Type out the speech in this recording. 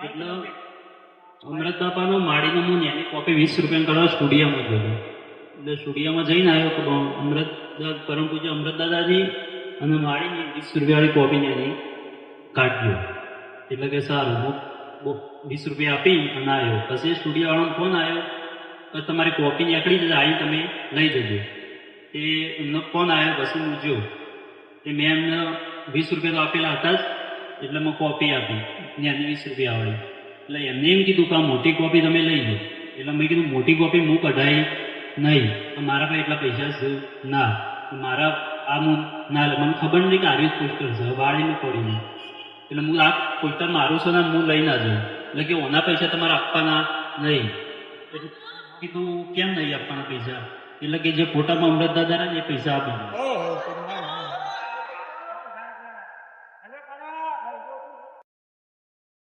એટલે અમૃત બાપાનો માળીનો હું એની કોપી 20 રૂપિયા કરવા સ્ટુડિયોમાં ગયો. એટલે સ્ટુડિયોમાં જઈને આવ્યો કે અમૃત પરમ પૂજ્ય અમૃત દાદાજી અને માળીની 20 રૂપિયાવાળી કોપી એની કાઢ્યો. એટલે કે સારું હું 20 રૂપિયા આપી અને આવ્યો. પછી સ્ટુડિયો વાળાનો ફોન આવ્યો કે તમારી કોપી નીકળી જશે, આવી તમે લઈ જજો. તે એમનો ફોન આવ્યો. પછી હું જો તે મેં એમને 20 રૂપિયા તો આપેલા હતા જ, એટલે મેં કોપી આપી ત્યાંની 20 રૂપિયા વાળી. એટલે એમને એમ કીધું કે આ મોટી કોપી તમે લઈ લો. એટલે મેં કીધું મોટી કોપી હું કઢાઈ નહીં, મારા પાસે એટલા પૈસા છે ના, મારા આ હું ના મને ખબર નથી કે આર્યું પોસ્ટર છે વાળીને પડીને. એટલે હું આ પોસ્ટર મારું છે ને હું લઈ ના જાઉં. એટલે કે ઓના પૈસા તમારે આપવાના નહીં. એટલે કીધું કેમ નહીં આપવાના પૈસા? એટલે કે જે ફોટામાં અમૃત દાદા ને એ પૈસા આપી.